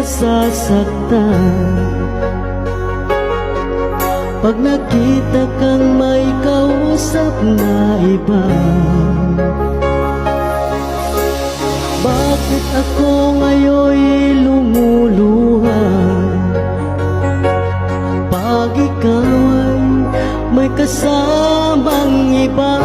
nasasaktan pag nakita kang may kausap na iba. Bakit ako ngayon'y lumuluha pag ikaw ay may kasamang iba?